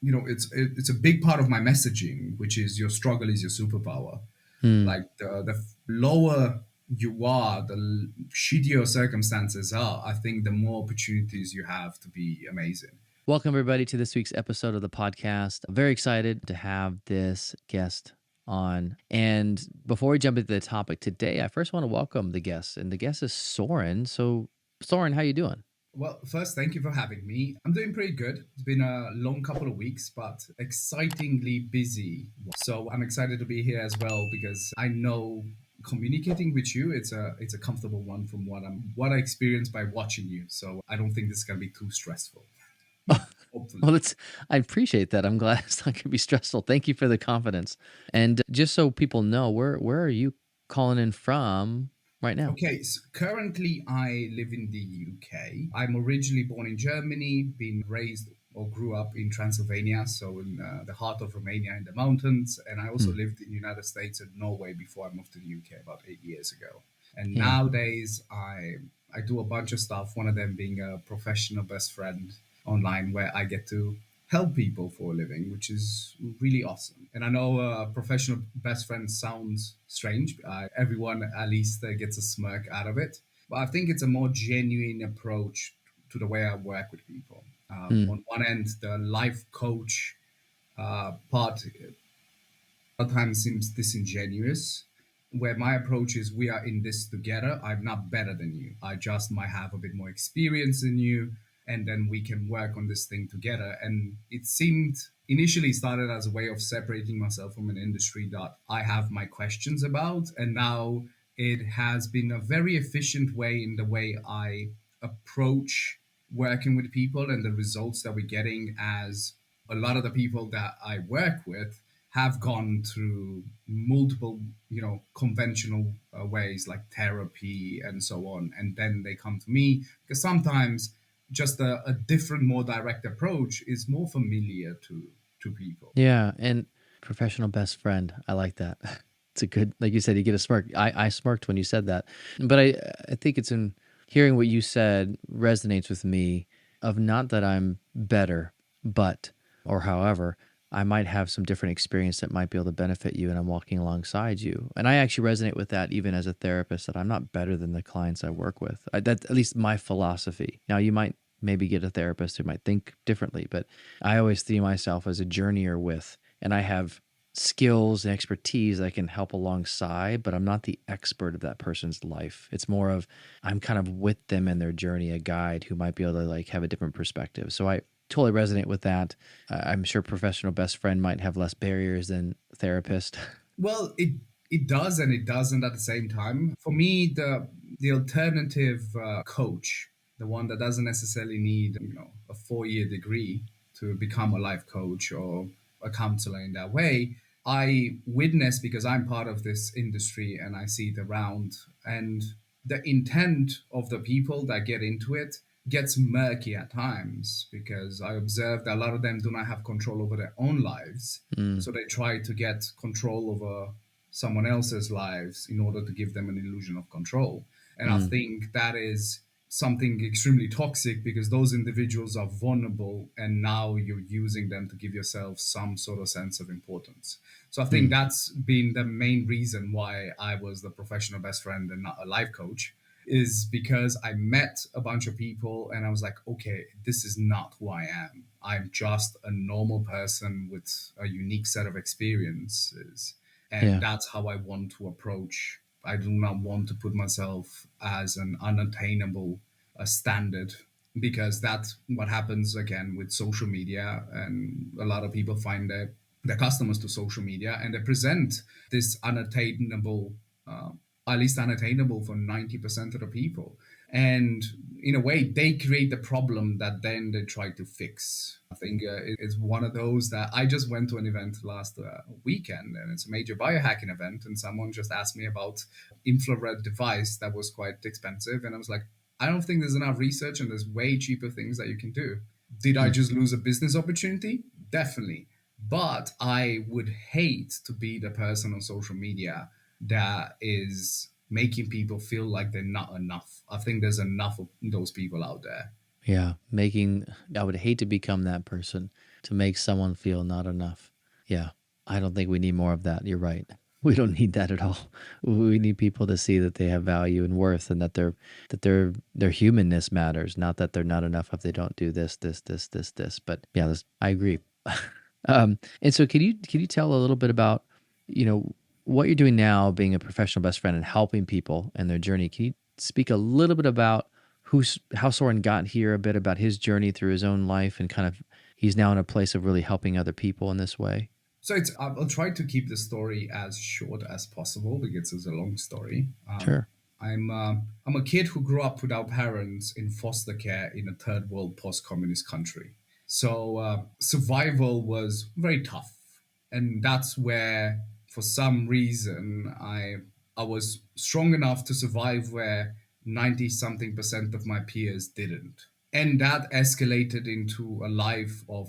it's a big part of my messaging, which is your struggle is your superpower. Hmm. Like the lower you are, the shittier circumstances are, I think the more opportunities you have to be amazing. Welcome, everybody, to this week's episode of the podcast. I'm very excited to have this guest on. And before we jump into the topic today, I first want to welcome the guest, and the guest is Sorin. So, Sorin, how you doing? Well, first, thank you for having me. I'm doing pretty good. It's been a long couple of weeks, but excitingly busy. So I'm excited to be here as well because I know communicating with you, it's a comfortable one from what I experienced by watching you. So I don't think this is gonna be too stressful. Hopefully. Well, I appreciate that. I'm glad it's not going to be stressful. Thank you for the confidence. And just so people know, where are you calling in from right now? Okay, so currently I live in the UK. I'm originally born in Germany, been raised or grew up in Transylvania, so in the heart of Romania in the mountains. And I also Hmm. lived in the United States and Norway before I moved to the UK about 8 years ago. And Yeah. nowadays I do a bunch of stuff, one of them being a professional best friend online where I get to help people for a living, which is really awesome. And I know professional best friend sounds strange. Everyone at least gets a smirk out of it. But I think it's a more genuine approach to the way I work with people. Hmm. On one end, the life coach part at times seems disingenuous, where my approach is we are in this together. I'm not better than you. I just might have a bit more experience than you, and then we can work on this thing together. And it seemed initially started as a way of separating myself from an industry that I have my questions about, and now it has been a very efficient way in the way I approach working with people and the results that we're getting as a lot of the people that I work with have gone through multiple, conventional ways like therapy and so on, and then they come to me because sometimes just a different, more direct approach is more familiar to people. Yeah. And professional best friend. I like that. It's a good, like you said, you get a smirk. I smirked when you said that. But I think it's in hearing what you said resonates with me of not that I'm better, but, or however, I might have some different experience that might be able to benefit you and I'm walking alongside you. And I actually resonate with that even as a therapist that I'm not better than the clients I work with. That's at least my philosophy. Now, you might maybe get a therapist who might think differently, but I always see myself as a journeyer with, and I have skills and expertise I can help alongside, but I'm not the expert of that person's life. It's more of I'm kind of with them in their journey, a guide who might be able to like have a different perspective. So I totally resonate with that. I'm sure professional best friend might have less barriers than therapist. Well, it does and it doesn't at the same time. For me, the alternative coach, the one that doesn't necessarily need a 4 year degree to become a life coach or a counselor in that way, I witness because I'm part of this industry and I see it around, and the intent of the people that get into it gets murky at times because I observe that a lot of them do not have control over their own lives, Mm, so they try to get control over someone else's lives in order to give them an illusion of control. And I mm, think that is something extremely toxic because those individuals are vulnerable and now you're using them to give yourself some sort of sense of importance. So I think mm, that's been the main reason why I was the professional best friend and not a life coach, is because I met a bunch of people and I was like, okay, this is not who I am. I'm just a normal person with a unique set of experiences. And yeah. that's how I want to approach. I do not want to put myself as an unattainable standard because that's what happens again with social media. And a lot of people find their customers to social media and they present this unattainable, uh, at least unattainable for 90% of the people. And in a way, they create the problem that then they try to fix. I think it's one of those that I just went to an event last weekend, and it's a major biohacking event. And someone just asked me about infrared device that was quite expensive, and I was like, I don't think there's enough research, and there's way cheaper things that you can do. Did I Mm. just lose a business opportunity? Definitely. But I would hate to be the person on social media that is making people feel like they're not enough. I think there's enough of those people out there. Yeah. I would hate to become that person. to make someone feel not enough. Yeah. I don't think we need more of that. You're right. We don't need that at all. We need people to see that they have value and worth, and that their humanness matters, not that they're not enough if they don't do this. But yeah, I agree. And so can you tell a little bit about, you know, what you're doing now, being a professional best friend and helping people and their journey? Can you speak a little bit about how Sorin got here, a bit about his journey through his own life, and kind of he's now in a place of really helping other people in this way? So I'll try to keep the story as short as possible because it's a long story. Sure. I'm a kid who grew up without parents in foster care in a third world post-communist country. So survival was very tough, and that's where, for some reason, I was strong enough to survive where 90 something percent of my peers didn't, and that escalated into a life of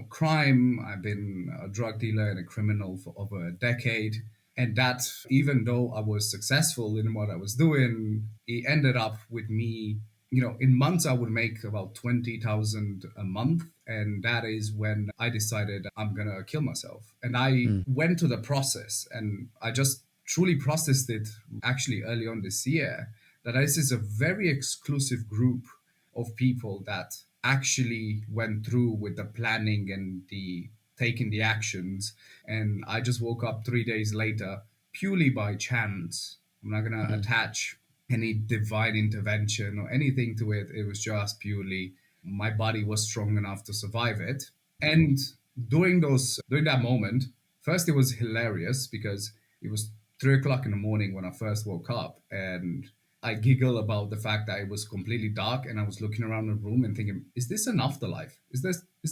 crime. I've been a drug dealer and a criminal for over a decade. And that, even though I was successful in what I was doing, it ended up with me, in months I would make about 20,000 a month. And that is when I decided I'm going to kill myself. And I Mm, went to the process, and I just truly processed it actually early on this year, that this is a very exclusive group of people that actually went through with the planning and the taking the actions. And I just woke up 3 days later purely by chance. I'm not going to mm, attach any divine intervention or anything to it. It was just purely my body was strong enough to survive it. And during that moment, first it was hilarious because it was 3 o'clock in the morning when I first woke up, and I giggle about the fact that it was completely dark and I was looking around the room and thinking, is this an afterlife? Is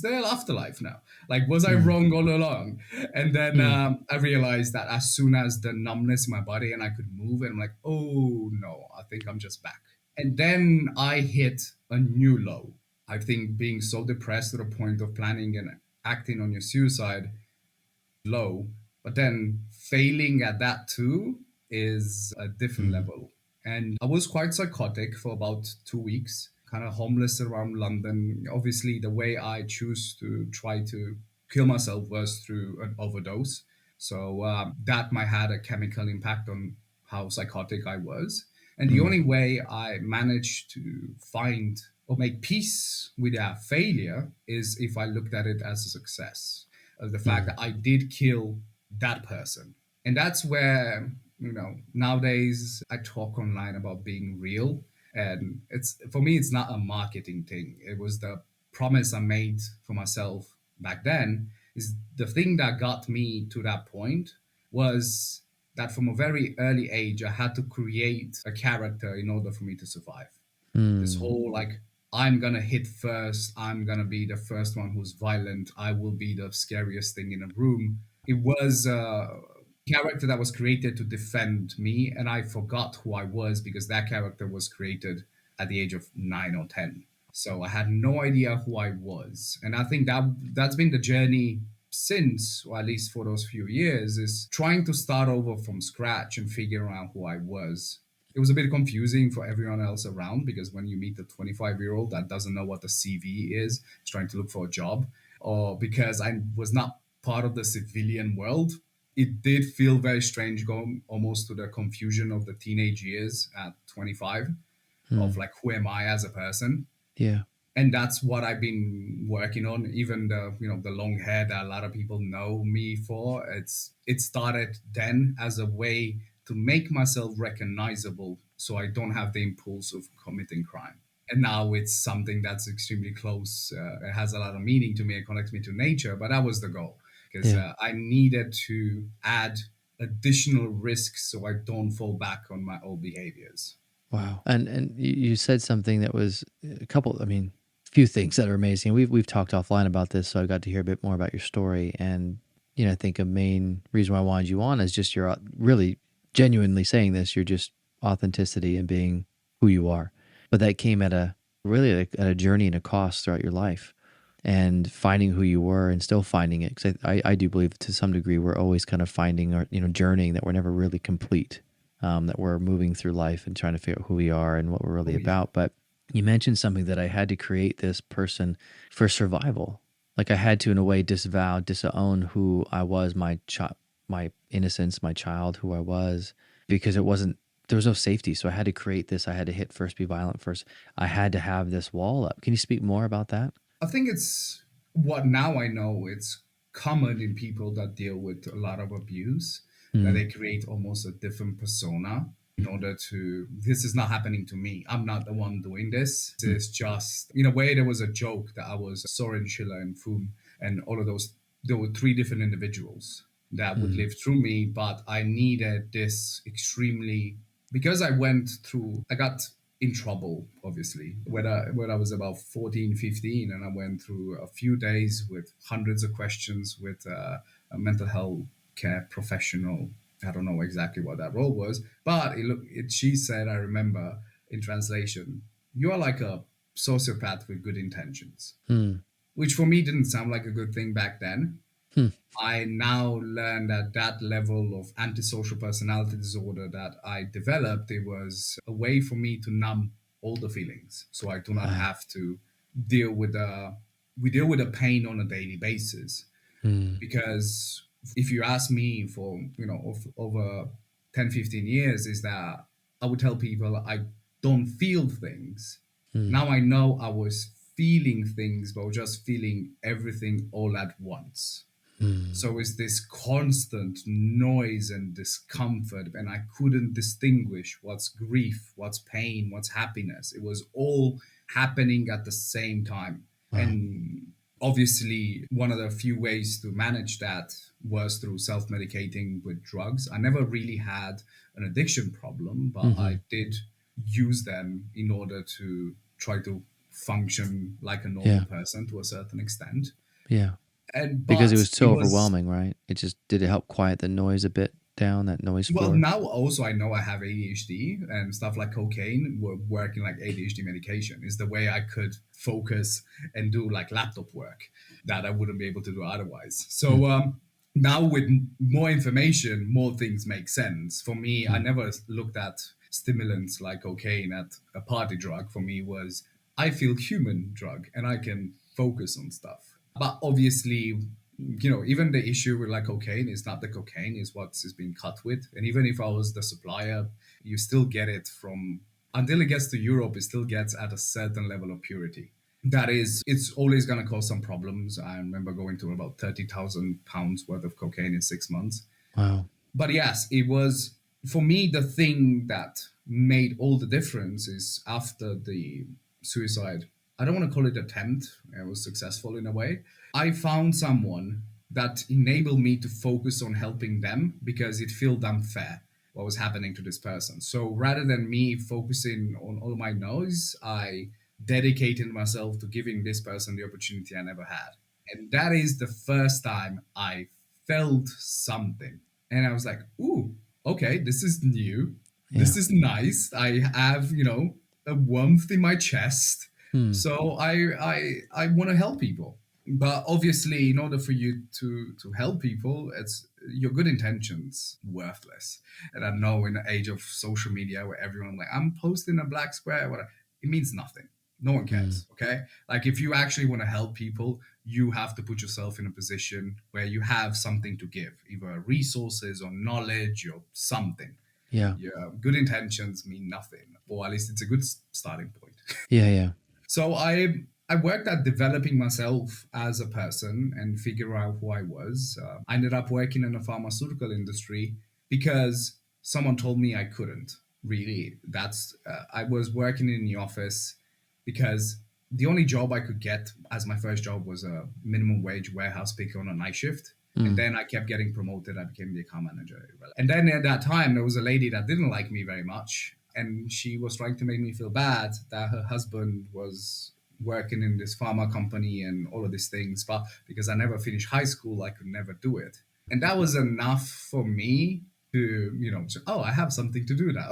there an afterlife now? Like, was I mm, wrong all along? And then mm, I realized that as soon as the numbness in my body and I could move, and I'm like, oh no, I think I'm just back. And then I hit a new low. I think being so depressed to the point of planning and acting on your suicide low, but then failing at that too is a different mm, level. And I was quite psychotic for about 2 weeks, kind of homeless around London. Obviously, the way I choose to try to kill myself was through an overdose. So that might had a chemical impact on how psychotic I was. And the mm, only way I managed to find or make peace with that failure is if I looked at it as a success, of the fact mm, that I did kill that person. And that's where, nowadays I talk online about being real. And it's, for me, it's not a marketing thing. It was the promise I made for myself back then. Is the thing that got me to that point was that from a very early age, I had to create a character in order for me to survive. This mm, whole like, I'm gonna hit first, I'm gonna be the first one who's violent, I will be the scariest thing in a room. It was a character that was created to defend me, and I forgot who I was because that character was created at the age of 9 or 10. So I had no idea who I was. And I think that's been the journey since, or at least for those few years, is trying to start over from scratch and figure out who I was. It was a bit confusing for everyone else around because when you meet a 25-year-old that doesn't know what the CV is trying to look for a job, or because I was not part of the civilian world, it did feel very strange going almost to the confusion of the teenage years at 25 of mm. like, who am I as a person? Yeah. And that's what I've been working on. Even the long hair that a lot of people know me for, it started then as a way to make myself recognizable so I don't have the impulse of committing crime. And now it's something that's extremely close. It has a lot of meaning to me. It connects me to nature, but that was the goal because Yeah. I needed to add additional risks so I don't fall back on my old behaviors. Wow. And you said something that was a couple, I mean, few things that are amazing. We've talked offline about this, so I got to hear a bit more about your story. And, I think a main reason why I wanted you on is just you're really genuinely saying this, you're just authenticity and being who you are. But that came at a really at a journey and a cost throughout your life, and finding who you were and still finding it. Because I do believe to some degree we're always kind of finding or, journeying, that we're never really complete, that we're moving through life and trying to figure out who we are and what we're really Oh, yeah. about. But you mentioned something that I had to create this person for survival. Like I had to, in a way, disavow, disown who I was, my innocence, my child, who I was, because it wasn't, there was no safety. So I had to create this. I had to hit first, be violent first. I had to have this wall up. Can you speak more about that? I think it's what now I know it's common in people that deal with a lot of abuse that Mm, they create almost a different persona in order to, this is not happening to me. I'm not the one doing this. mm, It's just, in a way, there was a joke that I was Sorin Schiller and Foom and all of those. There were three different individuals that would mm, live through me, but I needed this extremely, because I went through, I got in trouble, obviously, when I was about 14, 15, and I went through a few days with hundreds of questions with a mental health care professional. I don't know exactly what that role was, but she said, I remember in translation, you are like a sociopath with good intentions, mm, which for me didn't sound like a good thing back then. mm, I now learned that that level of antisocial personality disorder that I developed, it was a way for me to numb all the feelings. So I do not wow. have to deal with we deal with the pain on a daily basis. Mm, Because if you ask me for, over 10, 15 years, is that I would tell people I don't feel things. mm, Now I know I was feeling things, but just feeling everything all at once. mm, So it's this constant noise and discomfort, and I couldn't distinguish what's grief, what's pain, what's happiness. It was all happening at the same time. wow. And obviously, one of the few ways to manage that was through self medicating with drugs. I never really had an addiction problem, but Hmm. I did use them in order to try to function like a normal Yeah. person to a certain extent. Yeah. And Because it but was it so was, overwhelming, right? It just did it help quiet the noise a bit down, that noise well, floor? now also I know I have ADHD, and stuff like cocaine were working like ADHD medication is the way I could focus and do like laptop work that I wouldn't be able to do otherwise. Mm, So now with more information, more things make sense. For me, I mm, never looked at stimulants like cocaine at a party drug. For me was, I feel human drug and I can focus on stuff. But obviously, even the issue with like cocaine is not the cocaine, is what is being cut with. And even if I was the supplier, you still get it from, until it gets to Europe, it still gets at a certain level of purity. That is, it's always going to cause some problems. I remember going to about 30,000 pounds worth of cocaine in 6 months. wow. But yes, it was, for me, the thing that made all the difference is after the suicide. I don't want to call it attempt. It was successful in a way. I found someone that enabled me to focus on helping them because it felt unfair what was happening to this person. So rather than me focusing on all my noise, I dedicated myself to giving this person the opportunity I never had. And that is the first time I felt something. And I was like, ooh, okay, this is new. Yeah. This is nice. I have, a warmth in my chest. Hmm. So I want to help people. But obviously, in order for you to help people, it's your good intentions worthless. And I know in the age of social media where everyone like, I'm posting a black square, whatever, it means nothing. No one Hmm. cares. Okay. Like if you actually want to help people, you have to put yourself in a position where you have something to give, either resources or knowledge or something. Yeah. Yeah, good intentions mean nothing, or at least it's a good starting point. Yeah. Yeah. So I worked at developing myself as a person and figure out who I was. I ended up working in the pharmaceutical industry because someone told me I couldn't. Really, that's I was working in the office because the only job I could get as my first job was a minimum wage warehouse picker on a night shift. And Hmm. then I kept getting promoted. I became the account manager. And then at that time, there was a lady that didn't like me very much. And she was trying to make me feel bad that her husband was working in this pharma company and all of these things. But because I never finished high school, I could never do it. And that was enough for me to, say, oh, I have something to do now.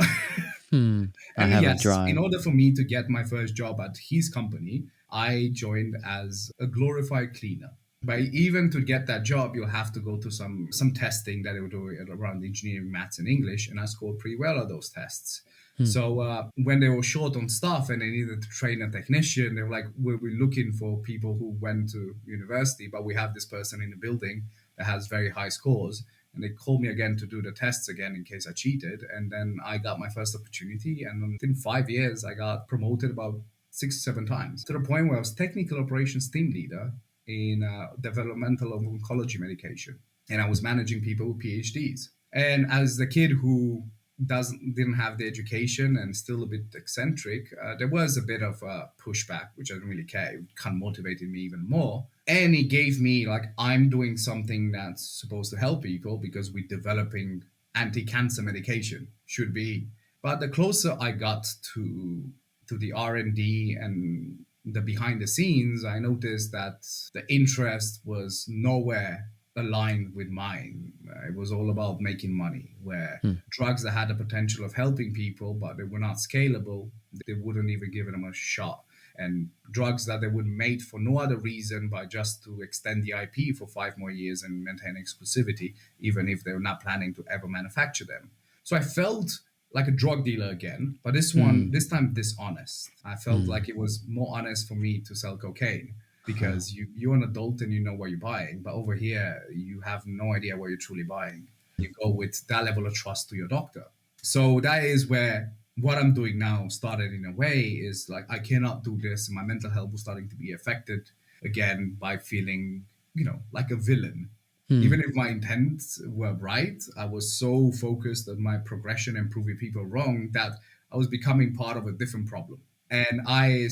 Hmm. I And have a yes, in drive. order for me to get my first job at his company, I joined as a glorified cleaner. But even to get that job, you'll have to go to some testing that they would do around engineering, maths, and English, and I scored pretty well on those tests. Hmm. So when they were short on staff and they needed to train a technician, they were like, we're looking for people who went to university, but we have this person in the building that has very high scores. And they called me again to do the tests again in case I cheated. And then I got my first opportunity. And within 5 years, I got promoted about 6 7 times to the point where I was technical operations team leader in developmental oncology medication. And I was managing people with PhDs. And as the kid who didn't have the education and still a bit eccentric, there was a bit of a pushback, which I didn't really care. It kind of motivated me even more. And it gave me like, I'm doing something that's supposed to help people because we're developing anti-cancer medication, should be. But the closer I got to the R&D and the behind the scenes, I noticed that the interest was nowhere aligned with mine. It was all about making money, where Hmm. drugs that had the potential of helping people, but they were not scalable, they wouldn't even give them a shot. And drugs that they would made for no other reason but just to extend the IP for 5 more years and maintain exclusivity, even if they're not planning to ever manufacture them. So I felt like a drug dealer again, but Hmm. this time dishonest. I felt Hmm. like it was more honest for me to sell cocaine Huh. because you're an adult and you know what you're buying, but over here you have no idea what you're truly buying. You go with that level of trust to your doctor. So that is where what I'm doing now started in a way is like I cannot do this. My mental health was starting to be affected again by feeling, like a villain. Hmm. Even if my intents were right, I was so focused on my progression and proving people wrong that I was becoming part of a different problem. And I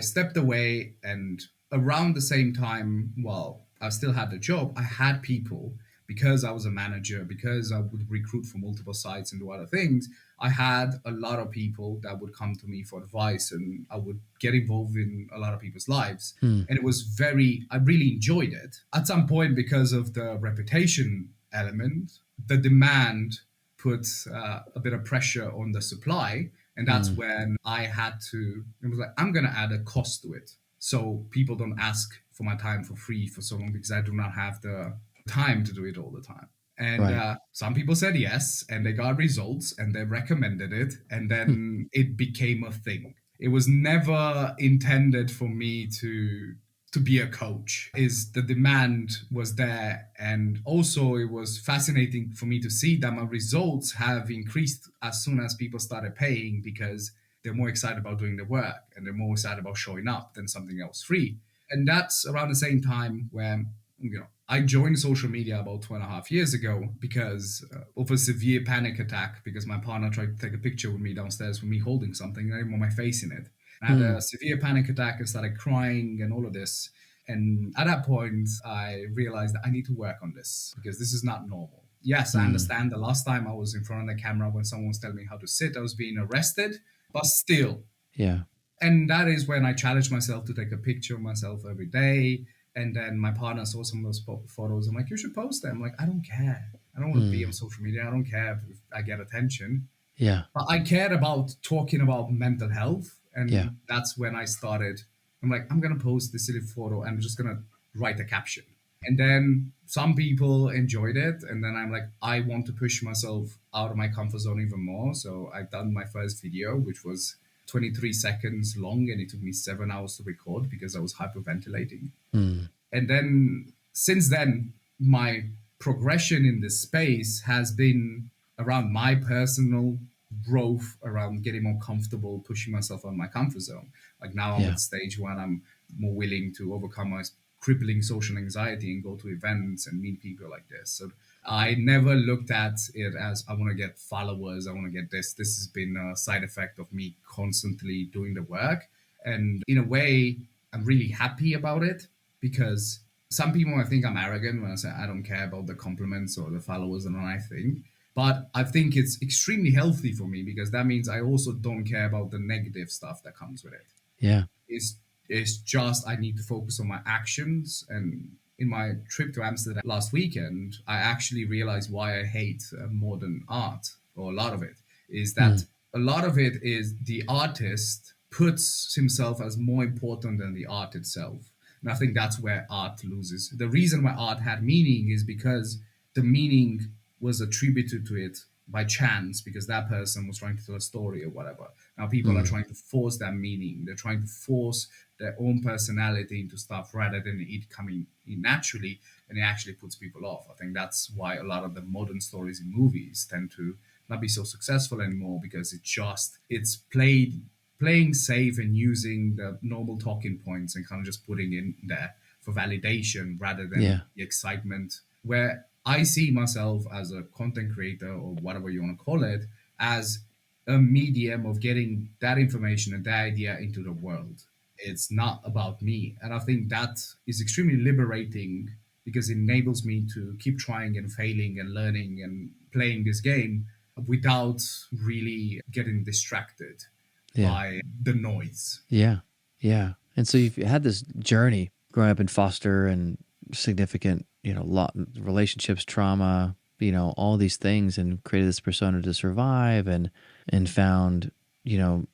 stepped away, and around the same time, while I still had the job, I had people, because I was a manager, because I would recruit for multiple sites and do other things. I had a lot of people that would come to me for advice, and I would get involved in a lot of people's lives. Hmm. And it was I really enjoyed it. At some point, because of the reputation element, the demand put a bit of pressure on the supply. And that's Hmm. when I had to, it was like, I'm going to add a cost to it. So people don't ask for my time for free for so long because I do not have the time to do it all the time. And Right. some people said yes, and they got results, and they recommended it, and Hmm. then it became a thing. It was never intended for me to be a coach. Is the demand was there, and also it was fascinating for me to see that my results have increased as soon as people started paying, because they're more excited about doing the work and they're more excited about showing up than something else free. And that's around the same time where I joined social media about 2.5 years ago because of a severe panic attack, because my partner tried to take a picture with me downstairs with me holding something and I didn't want my face in it. I had Hmm. a severe panic attack and started crying and all of this. And at that point, I realized that I need to work on this because this is not normal. Yes, I Hmm. understand the last time I was in front of the camera when someone was telling me how to sit, I was being arrested, but still, Yeah. and that is when I challenged myself to take a picture of myself every day. And then my partner saw some of those photos. I'm like, you should post them. I'm like, I don't care. I don't want to be Hmm. on social media. I don't care if I get attention. Yeah. But I cared about talking about mental health. Yeah. And that's when I started. I'm like, I'm going to post this silly photo and I'm just going to write a caption. And then some people enjoyed it. And then I'm like, I want to push myself out of my comfort zone even more. So I've done my first video, which was 23 seconds long, and it took me 7 hours to record because I was hyperventilating. Hmm. And then since then, my progression in this space has been around my personal growth, around getting more comfortable, pushing myself out of my comfort zone. Like now I'm at Yeah. the stage when I'm more willing to overcome my crippling social anxiety and go to events and meet people like this. So I never looked at it as I want to get followers, I want to get this. This has been a side effect of me constantly doing the work. And in a way, I'm really happy about it because some people might think I'm arrogant when I say I don't care about the compliments or the followers and I think. But I think it's extremely healthy for me because that means I also don't care about the negative stuff that comes with it. Yeah. It's, it's just I need to focus on my actions. And in my trip to Amsterdam last weekend, I actually realized why I hate modern art, or a lot of it, is Hmm. that a lot of it is the artist puts himself as more important than the art itself. And I think that's where art loses. The reason why art had meaning is because the meaning was attributed to it by chance because that person was trying to tell a story or whatever. Now people are Mm. trying to force that meaning. They're trying to force their own personality into stuff rather than it coming in naturally, and it actually puts people off. I think that's why a lot of the modern stories in movies tend to not be so successful anymore because it's playing safe and using the normal talking points and kind of just putting in there for validation rather than Yeah. the excitement. Where I see myself as a content creator or whatever you want to call it as a medium of getting that information and that idea into the world. It's not about me. And I think that is extremely liberating because it enables me to keep trying and failing and learning and playing this game without really getting distracted Yeah. by the noise. Yeah. Yeah. And so you've had this journey growing up in foster and significant, lot relationships, trauma, all these things, and created this persona to survive, and found,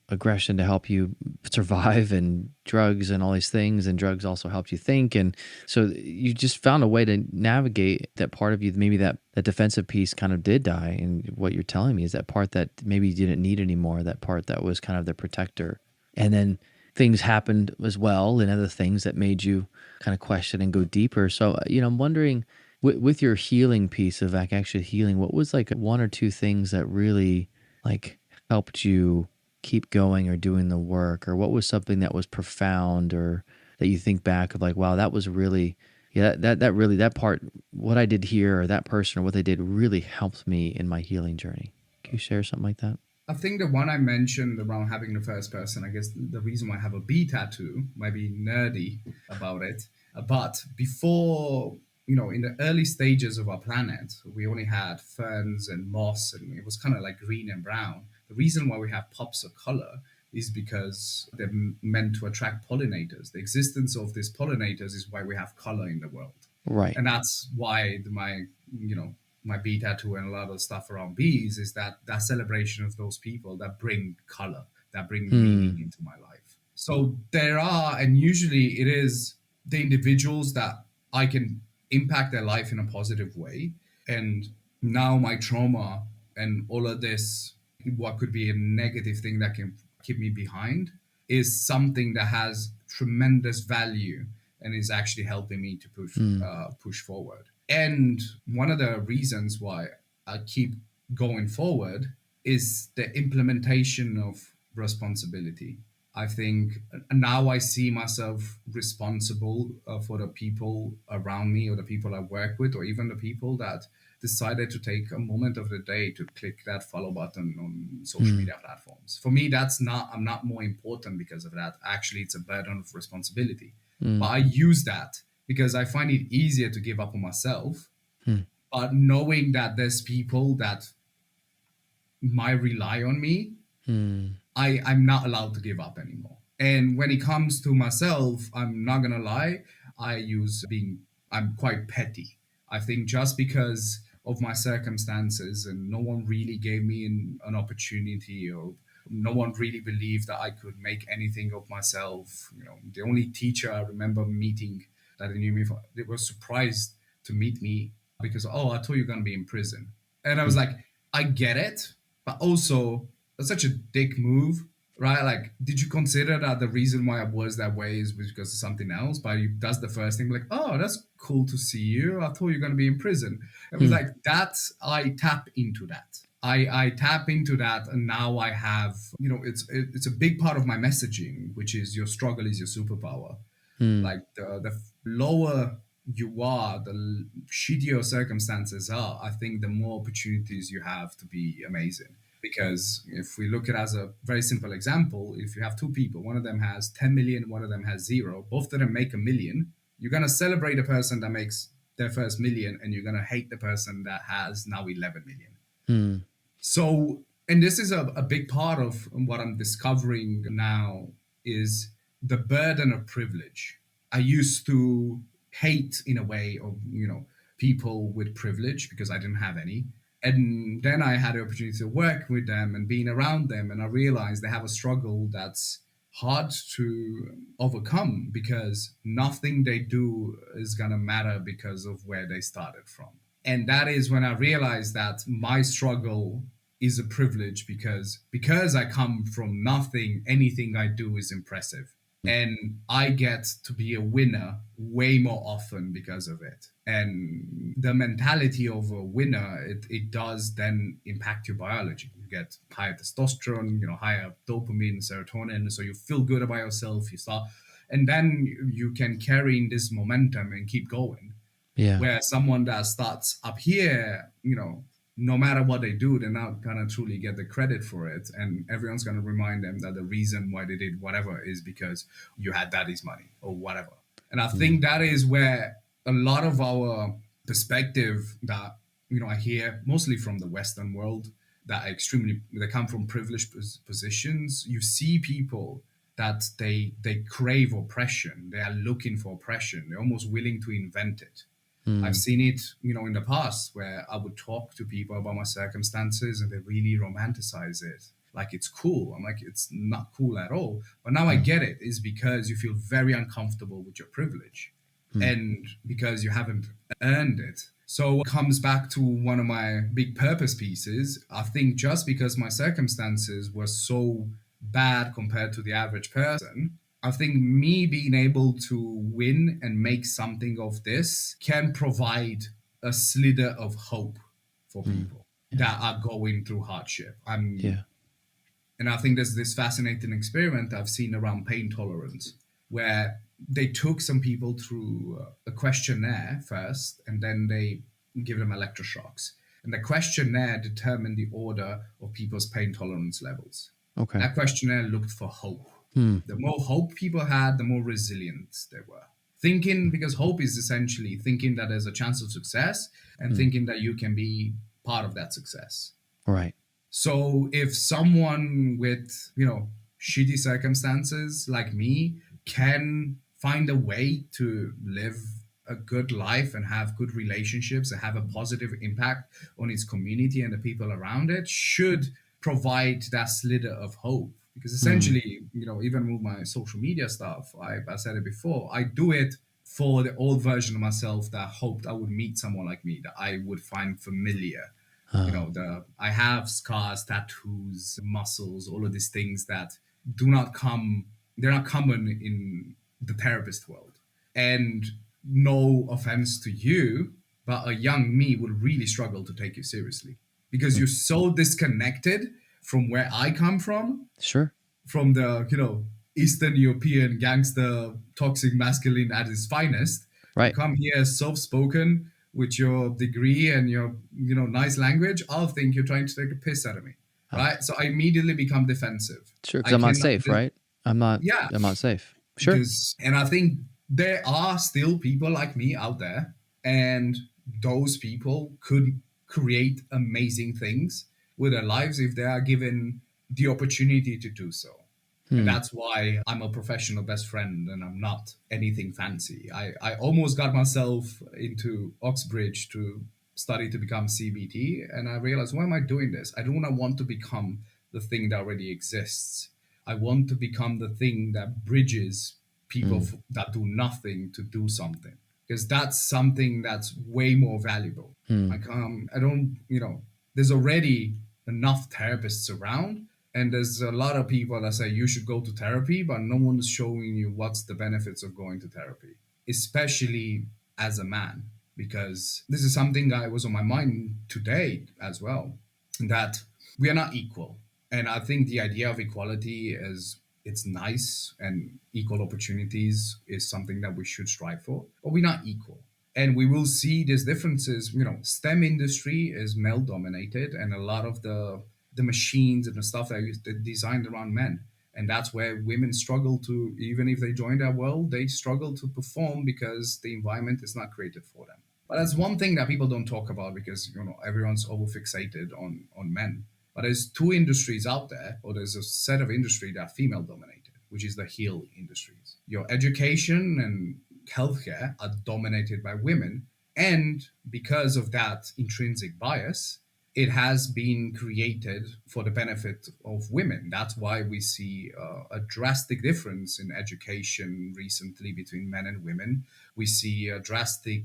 aggression to help you survive, and drugs and all these things, and drugs also helped you think. And so you just found a way to navigate that part of you. Maybe that defensive piece kind of did die. And what you're telling me is that part that maybe you didn't need anymore, that part that was kind of the protector. And then things happened as well, and other things that made you kind of question and go deeper. So, I'm wondering, with your healing piece of like actually healing, what was like one or two things that really like helped you keep going or doing the work, or what was something that was profound, or that you think back of like, wow, that was really, yeah, that really, that part, what I did here, or that person, or what they did really helped me in my healing journey. Can you share something like that? I think the one I mentioned around having the first person, I guess the reason why I have a bee tattoo might be nerdy about it. But before, in the early stages of our planet, we only had ferns and moss, and it was kind of like green and brown. The reason why we have pops of color is because they're meant to attract pollinators. The existence of these pollinators is why we have color in the world. Right. And that's why my bee tattoo and a lot of stuff around bees is that celebration of those people that bring color, that bring Hmm. meaning into my life. So there are, and usually it is the individuals that I can impact their life in a positive way. And now my trauma and all of this, what could be a negative thing that can keep me behind, is something that has tremendous value and is actually helping me to Hmm. push forward. And one of the reasons why I keep going forward is the implementation of responsibility. I think now I see myself responsible for the people around me or the people I work with or even the people that decided to take a moment of the day to click that follow button on social Hmm. media platforms. For me, I'm not more important because of that. Actually, it's a burden of responsibility. But Hmm. I use that because I find it easier to give up on myself. Hmm. But knowing that there's people that might rely on me, Hmm. I'm not allowed to give up anymore. And when it comes to myself, I'm not gonna lie, I'm quite petty. I think just because of my circumstances and no one really gave me an opportunity or no one really believed that I could make anything of myself. The only teacher I remember meeting that knew me, they were surprised to meet me because, oh, I thought you were gonna be in prison. And I was Hmm. like, I get it, but also that's such a dick move, right? Like, did you consider that the reason why I was that way is because of something else? But that's the first thing, like, oh, that's cool to see you. I thought you're gonna be in prison. It was Hmm. like that's I tap into that. I tap into that, and now I have, it's a big part of my messaging, which is your struggle is your superpower. Hmm. Like the lower you are, the shittier circumstances are, I think the more opportunities you have to be amazing. Because if we look at it as a very simple example, if you have two people, one of them has 10 million, one of them has zero, both of them make a million, you're going to celebrate the person that makes their first million and you're going to hate the person that has now 11 million. Hmm. So, and this is a big part of what I'm discovering now is the burden of privilege. I used to hate in a way of, people with privilege because I didn't have any. And then I had the opportunity to work with them and being around them. And I realized they have a struggle that's hard to overcome because nothing they do is going to matter because of where they started from. And that is when I realized that my struggle is a privilege because I come from nothing, anything I do is impressive. And I get to be a winner way more often because of it. And the mentality of a winner, it does then impact your biology. You get higher testosterone, higher dopamine, serotonin, so you feel good about yourself. You start, and then you can carry in this momentum and keep going. Yeah. Where someone that starts up here, no matter what they do, they're not gonna truly get the credit for it, and everyone's gonna remind them that the reason why they did whatever is because you had daddy's money or whatever. And I Mm. think that is where a lot of our perspective that I hear mostly from the Western world that are extremely they come from privileged positions. You see people that they crave oppression. They are looking for oppression. They're almost willing to invent it. I've Mm. seen it, in the past where I would talk to people about my circumstances and they really romanticize it. Like it's cool. I'm like, it's not cool at all. But now I Mm. get it. It's because you feel very uncomfortable with your privilege Mm. and because you haven't earned it. So it comes back to one of my big purpose pieces. I think just because my circumstances were so bad compared to the average person, I think me being able to win and make something of this can provide a slither of hope for Mm. people Yeah. that are going through hardship. Yeah. And I think there's this fascinating experiment I've seen around pain tolerance, where they took some people through a questionnaire first, and then they give them electroshocks. And the questionnaire determined the order of people's pain tolerance levels. Okay. That questionnaire looked for hope. Hmm. The more hope people had, the more resilient they were. Thinking, because hope is essentially thinking that there's a chance of success and Mm. thinking that you can be part of that success. Right. So if someone with, shitty circumstances like me can find a way to live a good life and have good relationships and have a positive impact on its community and the people around it, should provide that slither of hope. Because Mm. essentially, even with my social media stuff, I said it before, I do it for the old version of myself that hoped I would meet someone like me, that I would find familiar. Uh, The I have scars, tattoos, muscles, all of these things that do not come they're not common in the therapist world. And no offense to you, but a young me would really struggle to take you seriously because mm. you're so disconnected from where I come Sure. from the, Eastern European gangster toxic masculine at its finest. You Right. come here soft spoken with your degree and your, nice language. I'll think you're trying to take a piss out of me. Uh, Right. So I immediately become defensive. sure. Because I I'm not cannot, safe, right? I'm not. yeah, I'm not safe. Sure. because, and I think there are still people like me out there, and those people could create amazing things with their lives if they are given the opportunity to do so. And Hmm. that's why I'm a professional best friend and I'm not anything fancy. I almost got myself into Oxbridge to study to become CBT, and I realized, why am I doing this? I don't want to become the thing that already exists. I want to become the thing that bridges people Hmm. that do nothing to do something, because that's something that's way more valuable. Hmm. I don't, there's already enough therapists around, and there's a lot of people that say you should go to therapy, but no one is showing you what's the benefits of going to therapy, especially as a man, because this is something that was on my mind today as well, that we are not equal. And I think the idea of equality is it's nice, and equal opportunities is something that we should strive for, but we're not equal. And we will see these differences. STEM industry is male dominated, and a lot of the machines and the stuff that is designed around men. And that's where women struggle to, even if they join that world, they struggle to perform because the environment is not created for them. But that's one thing that people don't talk about because everyone's over fixated on men. But there's two industries out there, or there's a set of industry that are female dominated, which is the heal industries. Your education and healthcare are dominated by women, and because of that intrinsic bias, it has been created for the benefit of women. That's why we see a drastic difference in education recently between men and women. We see a drastic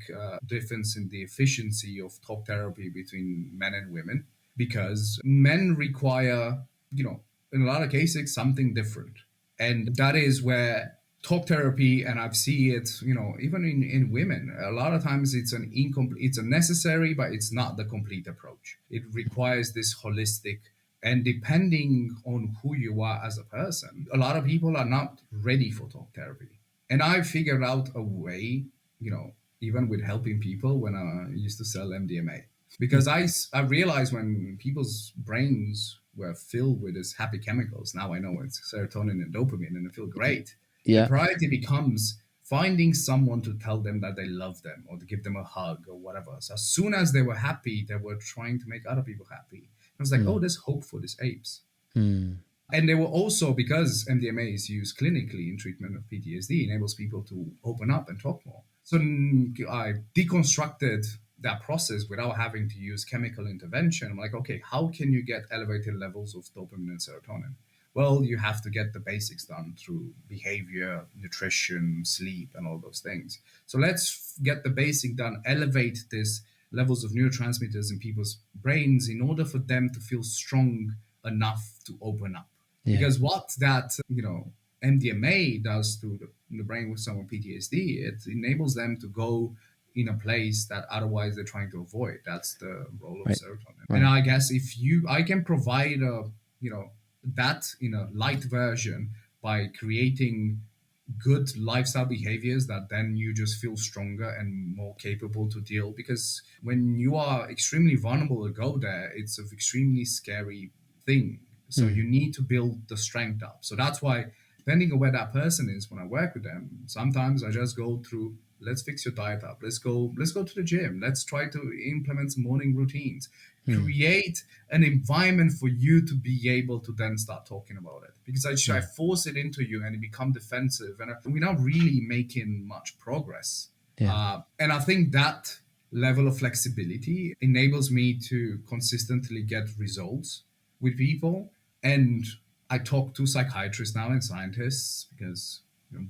difference in the efficiency of talk therapy between men and women because men require, in a lot of cases, something different. And that is where talk therapy, and I've seen it, even in women, a lot of times it's an incomplete, it's a necessary, but it's not the complete approach. It requires this holistic, and depending on who you are as a person, a lot of people are not ready for talk therapy. And I figured out a way, even with helping people when I used to sell MDMA. Because I realized when people's brains were filled with these happy chemicals, now I know it's serotonin and dopamine and I feel great. The Yeah. priority becomes finding someone to tell them that they love them or to give them a hug or whatever. So as soon as they were happy, they were trying to make other people happy. I was like, oh, Mm. there's hope for these apes. Mm. And they were also, because MDMA is used clinically in treatment of PTSD, enables people to open up and talk more. So I deconstructed that process without having to use chemical intervention. I'm like, okay, how can you get elevated levels of dopamine and serotonin? Well, you have to get the basics done through behavior, nutrition, sleep, and all those things. So let's get the basic done, elevate this levels of neurotransmitters in people's brains in order for them to feel strong enough to open up. Yeah. Because what that, MDMA does to the brain with someone with PTSD, it enables them to go in a place that otherwise they're trying to avoid. That's the role of Right. serotonin. And Right. I guess I can provide that in a light version by creating good lifestyle behaviors that then you just feel stronger and more capable to deal, because when you are extremely vulnerable to go there, it's an extremely scary thing. So Mm. you need to build the strength up. So that's why, depending on where that person is, when I work with them, sometimes I just go through, let's fix your diet up, let's go to the gym, let's try to implement some morning routines, Mm. create an environment for you to be able to then start talking about it. Because I Yeah. force it into you and it become defensive, and we're not really making much progress. Yeah. And I think that level of flexibility enables me to consistently get results with people. And I talk to psychiatrists now and scientists because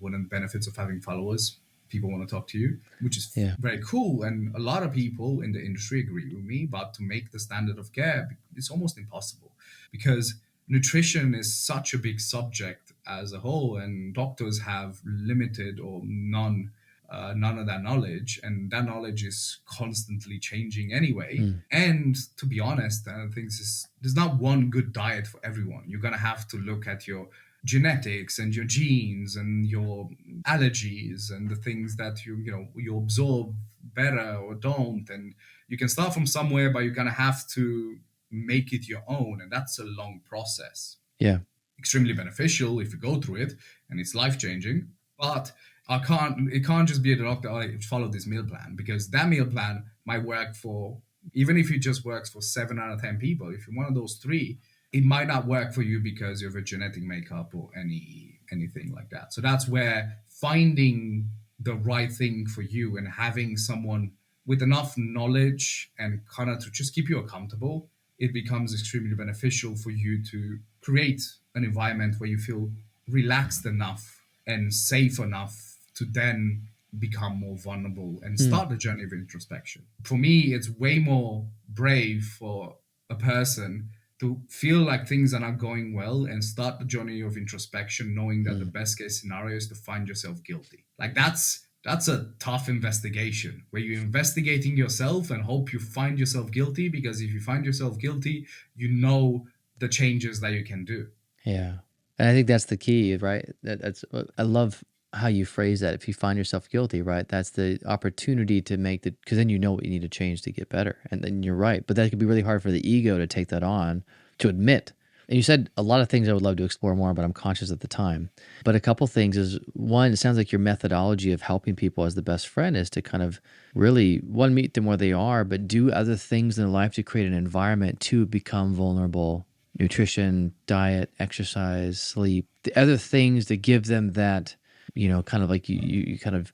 one of the benefits of having followers, people want to talk to you, which is Yeah. very cool. And a lot of people in the industry agree with me. But to make the standard of care, it's almost impossible because nutrition is such a big subject as a whole, and doctors have limited or none of that knowledge, and that knowledge is constantly changing anyway. Mm. And to be honest, I think there's not one good diet for everyone. You're gonna have to look at your genetics and your genes and your allergies and the things that you absorb better or don't. And you can start from somewhere, but you're gonna have to make it your own, and that's a long process. Yeah. Extremely beneficial if you go through it, and it's life changing. But it can't just be a doctor, I follow this meal plan, because that meal plan might work for, even if it just works for 7 out of 10 people. If you're one of those three, it might not work for you because you have a genetic makeup or anything like that. So that's where finding the right thing for you and having someone with enough knowledge and kind of to just keep you accountable, it becomes extremely beneficial for you to create an environment where you feel relaxed enough and safe enough to then become more vulnerable and Mm. start the journey of introspection. For me, it's way more brave for a person to feel like things are not going well and start the journey of introspection, knowing that the Mm. best case scenario is to find yourself guilty. Like that's a tough investigation where you're investigating yourself and hope you find yourself guilty, because if you find yourself guilty, you know the changes that you can do. Yeah. And I think that's the key, right? That's I love how you phrase that. If you find yourself guilty, right? That's the opportunity to make the, because then you know what you need to change to get better. And then you're right. But that could be really hard for the ego to take that on, to admit. And you said a lot of things I would love to explore more, but I'm conscious at the time. But a couple things is, one, it sounds like your methodology of helping people as the best friend is to kind of really, one, meet them where they are, but do other things in their life to create an environment to become vulnerable. Nutrition, diet, exercise, sleep, the other things that give them that, kind of like you kind of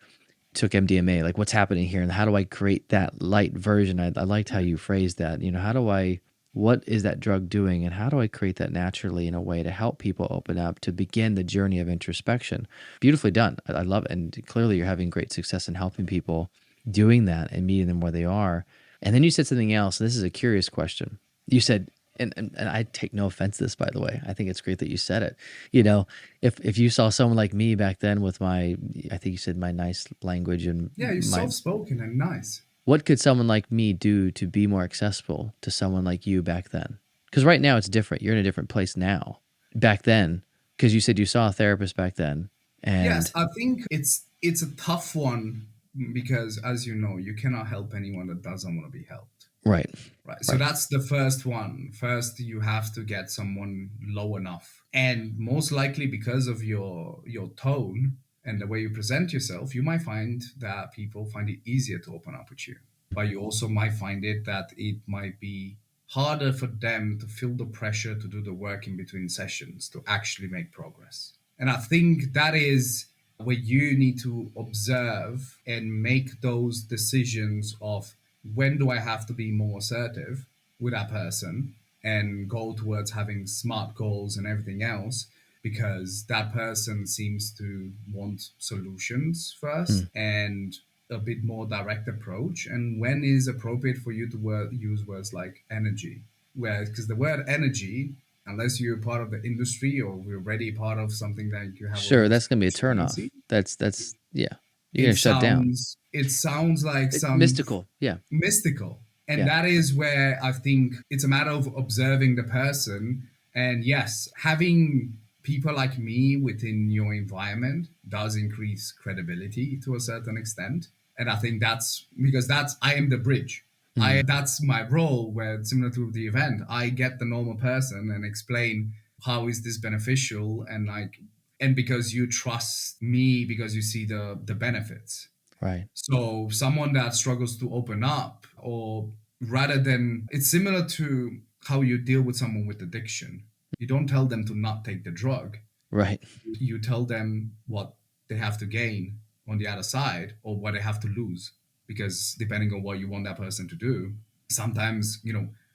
took MDMA, like what's happening here and how do I create that light version? I liked how you phrased that. How do I what is that drug doing, and how do I create that naturally in a way to help people open up to begin the journey of introspection? Beautifully done. I love it. And clearly you're having great success in helping people doing that and meeting them where they are. And then you said something else, and this is a curious question. You said, and I take no offense to this, by the way. I think it's great that you said it. You know, if you saw someone like me back then with my, I think you said my nice language and Yeah, you're my, soft spoken and nice. what could someone like me do to be more accessible to someone like you back then? Because right now it's different. You're in a different place now. Back then, because you said you saw a therapist back then, Yes, and I think it's a tough one because, as you know, you cannot help anyone that doesn't want to be helped. right, Right. So right, that's the first one. First, you have to get someone low enough. And most likely because of your tone and the way you present yourself, you might find that people find it easier to open up with you. But you also might find it that it might be harder for them to feel the pressure to do the work in between sessions to actually make progress. And I think that is where you need to observe and make those decisions of when do I have to be more assertive with that person and go towards having smart goals and everything else because that person seems to want solutions hmm, first and a bit more direct approach, and when is appropriate for you to use words like energy, where because the word energy, unless you're part of the industry or you're already part of something that you have sure, already that's gonna be a established turnoff. currency, That's yeah, you're gonna shut down. it sounds like some Mystical, yeah, mystical. And yeah, that is where I think it's a matter of observing the person. And yes, having people like me within your environment does increase credibility to a certain extent. And I think that's because that's I am the bridge. mm, That's my role where similar to the event, I get the normal person and explain how is this beneficial and like and because you trust me because you see the benefits. right, So someone that struggles to open up, or rather than it's similar to how you deal with someone with addiction. You don't tell them to not take the drug. right, You tell them what they have to gain on the other side or what they have to lose. Because depending on what you want that person to do, sometimes,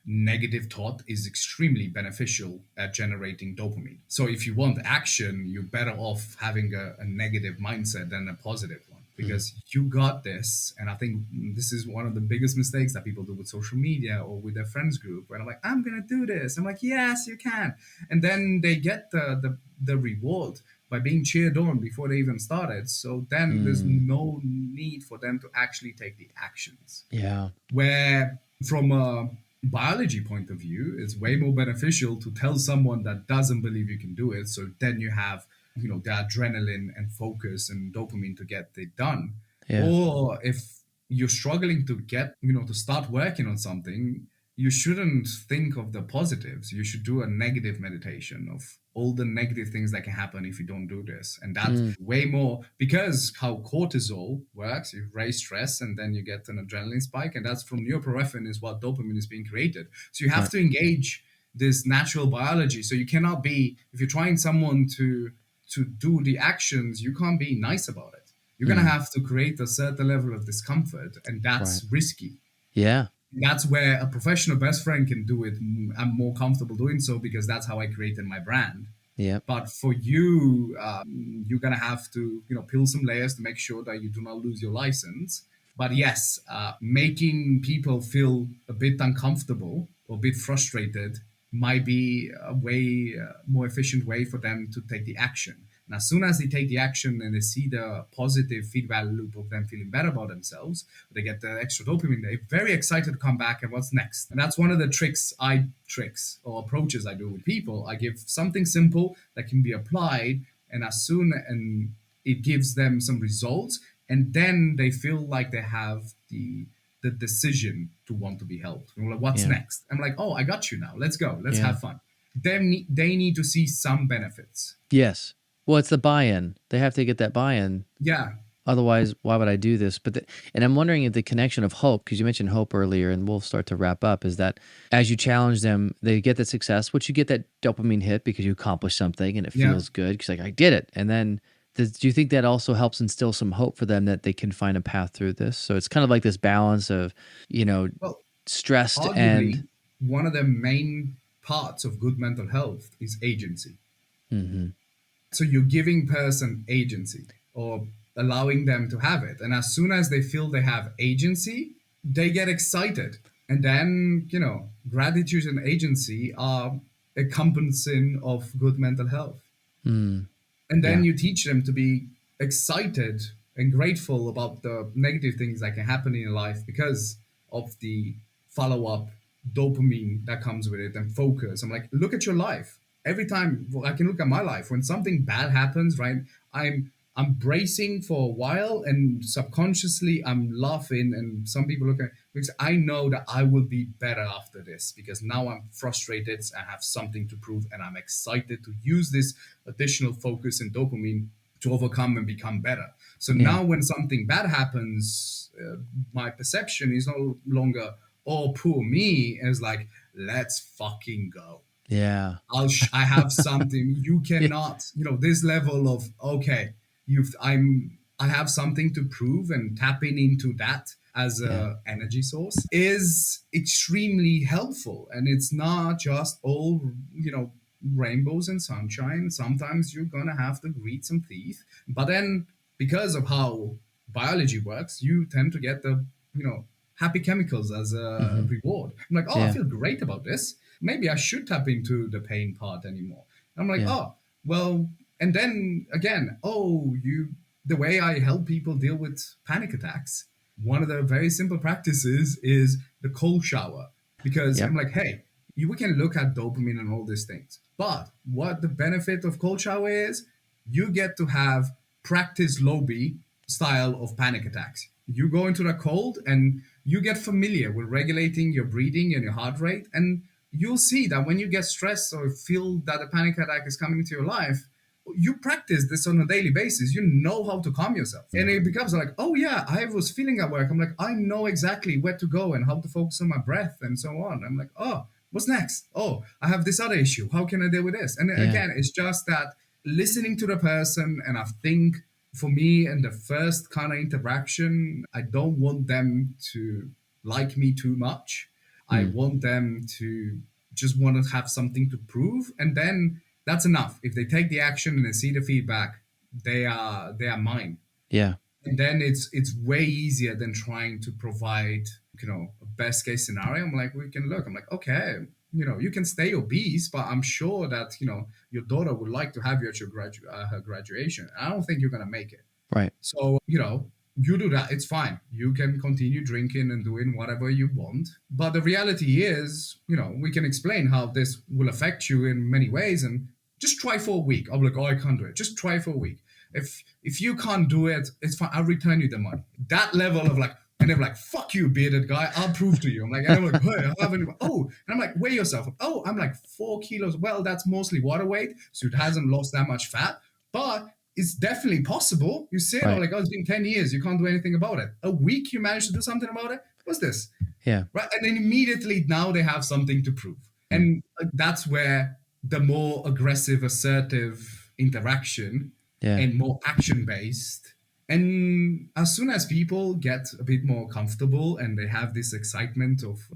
negative thought is extremely beneficial at generating dopamine. So if you want action, you're better off having a negative mindset than a positive one mm, because you got this. And I think this is one of the biggest mistakes that people do with social media or with their friends group. Where I'm like, I'm gonna do this. I'm like, yes, you can. And then they get the reward by being cheered on before they even started. So then there's mm, no need for them to actually take the actions. yeah, Where from a biology point of view, it's way more beneficial to tell someone that doesn't believe you can do it. So then you have, the adrenaline and focus and dopamine to get it done. yeah, Or if you're struggling to get, to start working on something, you shouldn't think of the positives. You should do a negative meditation of all the negative things that can happen if you don't do this. And that's mm, way more because how cortisol works, you raise stress and then you get an adrenaline spike. And that's from norepinephrine is what dopamine is being created. So you have right, to engage this natural biology. So you cannot be, if you're trying someone to do the actions, you can't be nice about it. You're going to mm, have to create a certain level of discomfort, and right, that's risky. yeah, That's where a professional best friend can do it. I'm more comfortable doing so because that's how I created my brand. yep, But for you, you're gonna have to, peel some layers to make sure that you do not lose your license. But yes, making people feel a bit uncomfortable or a bit frustrated might be a way more efficient way for them to take the action. And as soon as they take the action and they see the positive feedback loop of them feeling better about themselves, they get the extra dopamine. They're very excited to come back and what's next. And that's one of the tricks or approaches I do with people. I give something simple that can be applied, and as soon and it gives them some results, and then they feel like they have the decision to want to be helped. And we're like, what's yeah, next? I'm like, oh, I got you now. Let's go. Let's yeah, have fun. They need to see some benefits. yes. Well, it's the buy-in. They have to get that buy-in. Yeah. Otherwise, why would I do this? And I'm wondering if the connection of hope, because you mentioned hope earlier, and we'll start to wrap up, is that as you challenge them, they get the success, which you get that dopamine hit because you accomplished something and it Yeah. feels good because like I did it. And then do you think that also helps instill some hope for them that they can find a path through this? So it's kind of like this balance of, you know, Well, stressed and arguably, one of the main parts of good mental health is agency. Mm-hmm. So you're giving person agency or allowing them to have it. And as soon as they feel they have agency, they get excited. And then, gratitude and agency are a compensation of good mental health. Mm. And then Yeah. you teach them to be excited and grateful about the negative things that can happen in your life because of the follow-up dopamine that comes with it and focus. I'm like, look at your life. Every time, well, I can look at my life when something bad happens, right? I'm bracing for a while and subconsciously I'm laughing, and some people look at, because I know that I will be better after this because now I'm frustrated, I have something to prove, and I'm excited to use this additional focus and dopamine to overcome and become better. So Yeah. now when something bad happens, my perception is no longer, oh, poor me. It's like, let's fucking go. Yeah. I have something you Yeah. cannot, this level of, okay, I have something to prove, and tapping into that as Yeah. a energy source is extremely helpful. And it's not just all, rainbows and sunshine. Sometimes you're gonna have to greet some teeth, but then because of how biology works, you tend to get the, happy chemicals as a Mm-hmm. reward. I'm like, oh, I Yeah. feel great about this. Maybe I should tap into the pain part anymore. I'm like, Yeah. oh, well, and then again, the way I help people deal with panic attacks, one of the very simple practices is the cold shower. Because I'm Yep. like, hey, we can look at dopamine and all these things. But what the benefit of cold shower is, you get to have practice lobby style of panic attacks. You go into the cold and you get familiar with regulating your breathing and your heart rate, and you'll see that when you get stressed or feel that a panic attack is coming into your life, you practice this on a daily basis. You know how to calm yourself. And it becomes like, oh yeah, I was feeling at work. I'm like, I know exactly where to go and how to focus on my breath and so on. I'm like, oh, what's next? Oh, I have this other issue. How can I deal with this? And Yeah. again, it's just that listening to the person. And I think for me, in the first kind of interaction, I don't want them to like me too much. I Mm. want them to just want to have something to prove, and then that's enough. If they take the action and they see the feedback, they are mine. Yeah. And then it's way easier than trying to provide, a best case scenario. I'm like, we can look. I'm like, okay, you can stay obese, but I'm sure that your daughter would like to have you at her graduation. I don't think you're gonna make it. Right. So, you do that, it's fine. You can continue drinking and doing whatever you want. But the reality is, we can explain how this will affect you in many ways, and just try for a week. I'm like, oh, I can't do it. Just try for a week. If you can't do it, it's fine. I'll return you the money. That level of like, and they're like, fuck you, bearded guy. I'll prove to you. I'm like, and I'm like, hey, I haven't. Oh, and I'm like, weigh yourself. Oh, I'm like 4 kilos. Well, that's mostly water weight, so it hasn't lost that much fat. But it's definitely possible. You say it, Right. like, oh, it's been 10 years. You can't do anything about it. A week, you managed to do something about it. What's this? Yeah. Right. And then immediately now they have something to prove. Mm. And that's where the more aggressive, assertive interaction Yeah. and more action based. And as soon as people get a bit more comfortable and they have this excitement of,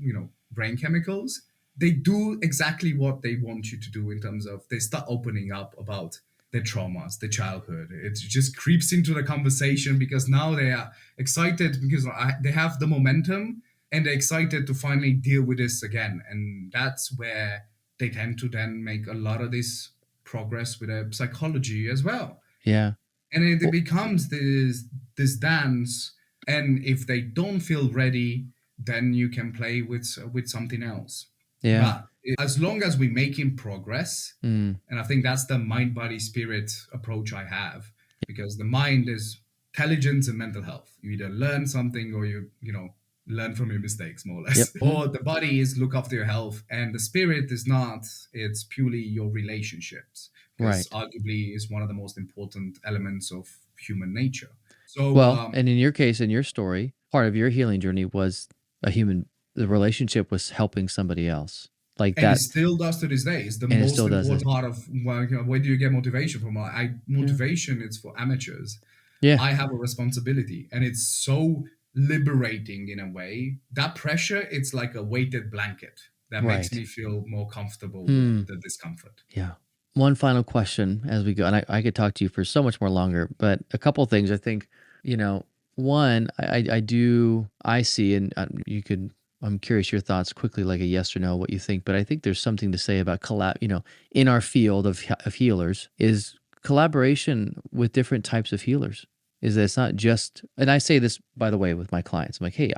brain chemicals, they do exactly what they want you to do in terms of they start opening up about their traumas, their childhood. It just creeps into the conversation because now they are excited because they have the momentum and they're excited to finally deal with this again. And that's where they tend to then make a lot of this progress with their psychology as well. Yeah. And it Well, becomes this dance. And if they don't feel ready, then you can play with something else. yeah. But as long as we're making progress, Mm. and I think that's the mind, body, spirit approach I have, because the mind is intelligence and mental health. You either learn something or you learn from your mistakes, more or Yep. less. Or the body is look after your health, and the spirit is not. It's purely your relationships, because Right. arguably is one of the most important elements of human nature. So Well, and in your case, in your story, part of your healing journey was the relationship was helping somebody else like and it that, still does to this day. It's the and it most still does important this. part of where do you get motivation from? Yeah. Motivation is for amateurs. Yeah. I have a responsibility, and it's so liberating in a way. That pressure, it's like a weighted blanket. that makes Right. me feel more comfortable with Hmm. the discomfort. Yeah. One final question as we go, and I could talk to you for so much more longer, but a couple of things I think, you know, one, I see, and you could, I'm curious your thoughts quickly, like a yes or no, what you think, but I think there's something to say about in our field of healers is collaboration with different types of healers. Is that it's not just, and I say this, by the way, with my clients, I'm like, hey,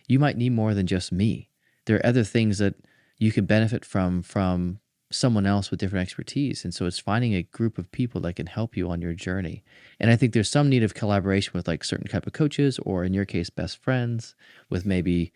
you might need more than just me. There are other things that you can benefit from someone else with different expertise. And so it's finding a group of people that can help you on your journey. And I think there's some need of collaboration with like certain type of coaches, or in your case, best friends, with maybe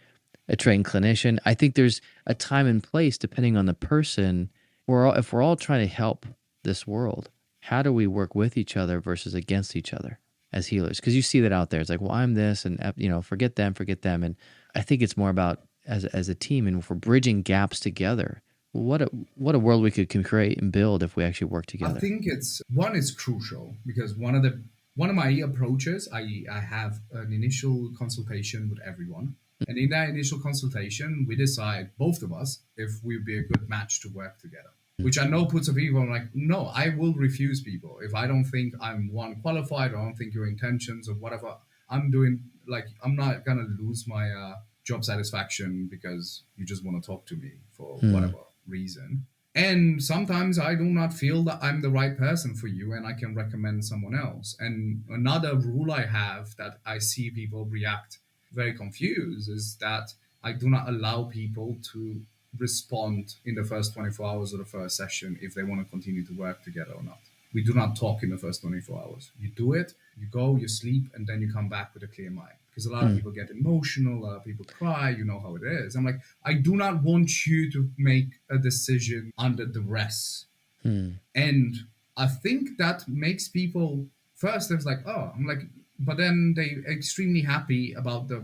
a trained clinician. I think there's a time and place depending on the person. If we're all trying to help this world, how do we work with each other versus against each other as healers? Because you see that out there. It's like, well, I'm this, and forget them, forget them. And I think it's more about as a team, and if we're bridging gaps together, what a world we can create and build if we actually work I together. think it's one is crucial because one of my approaches, I have an initial consultation with everyone. And in that initial consultation, we decide, both of us, if we'd be a good match to work together. Which I know puts a people like, no, I will refuse people. If I don't think I'm one qualified or I don't think your intentions or whatever, I'm doing, like, I'm not going to lose my job satisfaction because you just want to talk to me for Hmm. whatever reason. And sometimes I do not feel that I'm the right person for you and I can recommend someone else. And another rule I have that I see people react very confused is that I do not allow people to respond in the first 24 hours of the first session if they want to continue to work together or not. We do not talk in the first 24 hours. You do it, you go, you sleep, and then you come back with a clear mind. Because a lot of Hmm. people get emotional, a lot of people cry, you know how it is. I'm like, I do not want you to make a decision under duress. Hmm. And I think that makes people first, it's like, oh, I'm like, but then they extremely happy about the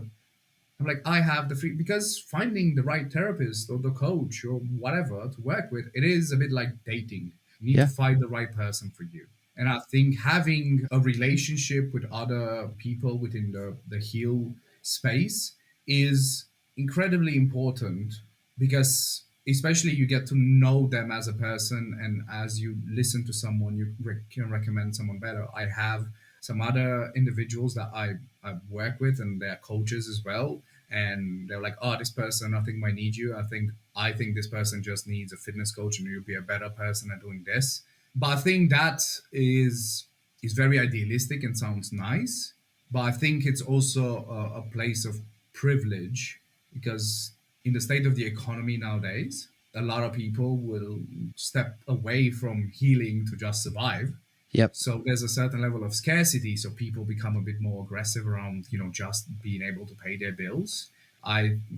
I'm like, I have the free because finding the right therapist or the coach or whatever to work with, it is a bit like dating. You need to Yeah. find the right person for you. And I think having a relationship with other people within the heal space is incredibly important because especially you get to know them as a person and as you listen to someone you can recommend someone better. I have some other individuals that I work with and they're coaches as well and they're like, oh, this person I think might need you. I think this person just needs a fitness coach and you'll be a better person at doing this. But I think that is very idealistic and sounds nice. But I think it's also a place of privilege because in the state of the economy nowadays, a lot of people will step away from healing to just survive. Yep. So there's a certain level of scarcity. So people become a bit more aggressive around, just being able to pay their bills.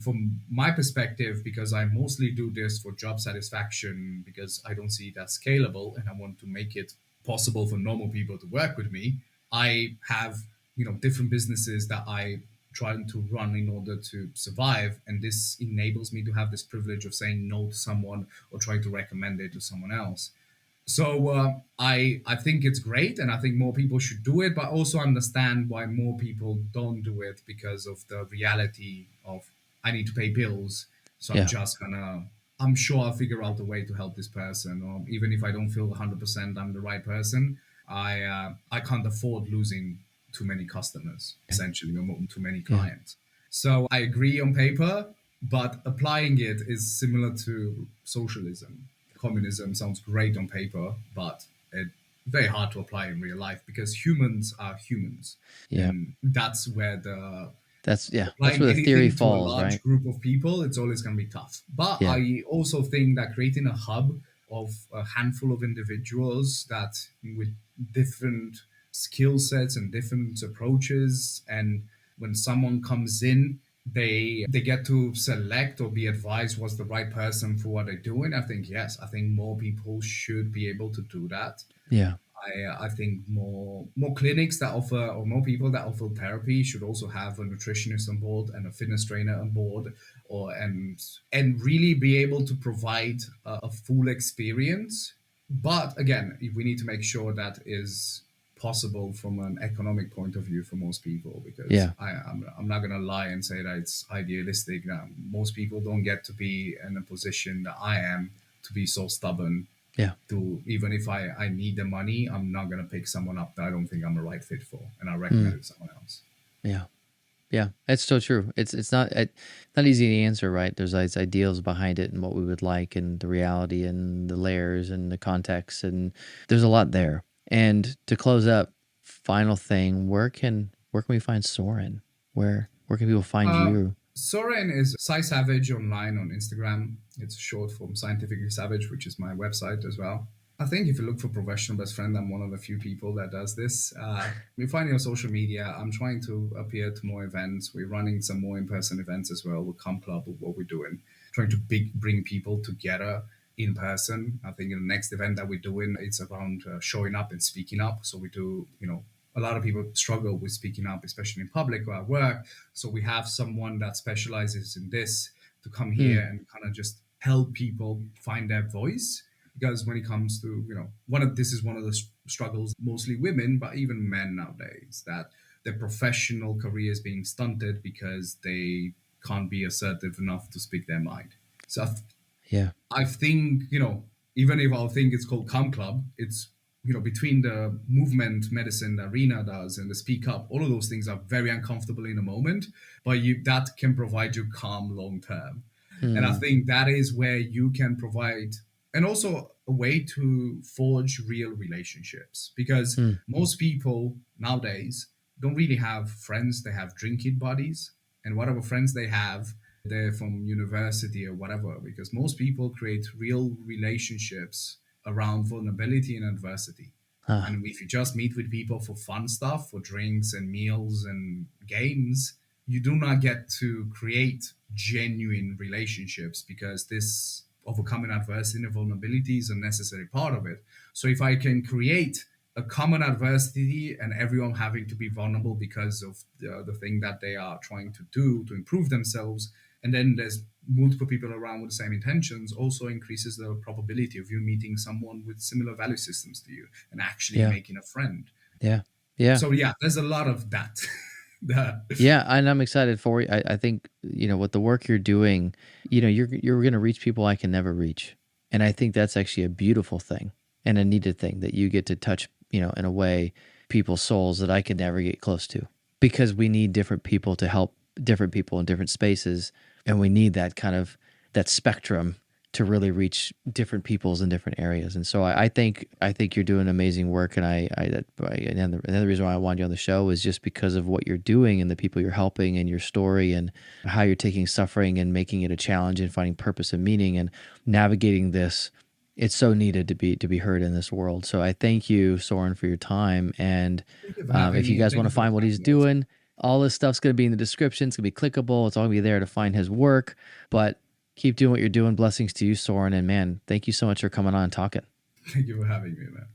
From my perspective, because I mostly do this for job satisfaction, because I don't see that scalable and I want to make it possible for normal people to work with me. I have, different businesses that I trying to run in order to survive. And this enables me to have this privilege of saying no to someone or trying to recommend it to someone else. So I think it's great, and I think more people should do it. But also understand why more people don't do it because of the reality of I need to pay bills. So Yeah. I'm sure I'll figure out a way to help this person, or even if I don't feel 100% I'm the right person, I can't afford losing too many customers essentially, or too many Yeah. clients. So I agree on paper, but applying it is similar to socialism. Communism sounds great on paper, but it's very hard to apply in real life because humans are humans, Yeah. and that's where the That's applying where the theory anything to a falls, large right? group of people, it's always going to be tough. But Yeah. I also think that creating a hub of a handful of individuals that with different skill sets and different approaches, and when someone comes in, they get to select or be advised what's the right person for what they're doing. I think yes, I think more people should be able to do that. Yeah. I think more clinics that offer or more people that offer therapy should also have a nutritionist on board and a fitness trainer on board, or and really be able to provide a full experience. But again, we need to make sure that is possible from an economic point of view for most people, because Yeah. I'm not going to lie and say that it's idealistic. Most people don't get to be in a position that I am, to be so stubborn Yeah. to, even if I need the money, I'm not going to pick someone up that I don't think I'm the right fit for, and I recommend Mm. it to someone else. Yeah. Yeah, it's so true. It's not easy to answer, right? There's these ideals behind it and what we would like and the reality and the layers and the context, and there's a lot there. And to close up, final thing, where can we find Sorin? Where can people find Uh, you? Soren is Sci Savage online on Instagram. It's short from Scientifically Savage, which is my website as well. I think if you look for professional best friend, I'm one of the few people that does this. You find me on social media. I'm trying to appear to more events. We're running some more in-person events as well with Com Club, with what we're doing, trying to bring people together in person. I think in the next event that we're doing, it's around showing up and speaking up. So we do, a lot of people struggle with speaking up, especially in public or at work. So we have someone that specializes in this to come here Mm, and kind of just help people find their voice. Because when it comes to, this is one of the struggles, mostly women, but even men nowadays, that their professional career is being stunted because they can't be assertive enough to speak their mind. So yeah. I think, even if I think it's called Calm Club, it's, between the movement medicine that Rena does and the speak up, all of those things are very uncomfortable in a moment, but that can provide you calm long term. And I Mm, think that is where you can provide, and also a way to forge real relationships, because mm, most people nowadays don't really have friends, they have drinking buddies. And whatever friends they have, they're from university or whatever, because most people create real relationships around vulnerability and adversity. ah, And if you just meet with people for fun stuff, for drinks and meals and games, you do not get to create genuine relationships, because this overcoming adversity and vulnerability is a necessary part of it. So if I can create a common adversity and everyone having to be vulnerable because of the thing that they are trying to do to improve themselves, and then there's multiple people around with the same intentions, also increases the probability of you meeting someone with similar value systems to you and actually yeah, making a friend. yeah, yeah. So yeah, there's a lot of that. that Yeah, and I'm excited for you. I think, with the work you're doing, you're going to reach people I can never reach. And I think that's actually a beautiful thing and a needed thing that you get to touch, in a way, people's souls that I could never get close to, because we need different people to help different people in different spaces. And we need that kind of that spectrum to really reach different peoples in different areas. And so I think you're doing amazing work. And another reason why I wanted you on the show is just because of what you're doing and the people you're helping and your story and how you're taking suffering and making it a challenge and finding purpose and meaning and navigating this. It's so needed to be heard in this world. So I thank you, Soren, for your time. And Thank you for having if you me, and guys thank want you to for the find what kind he's words. doing, all this stuff's going to be in the description. It's going to be clickable. It's all going to be there to find his work. But keep doing what you're doing. Blessings to you, Soren. And man, thank you so much for coming on and talking. Thank you for having me, man.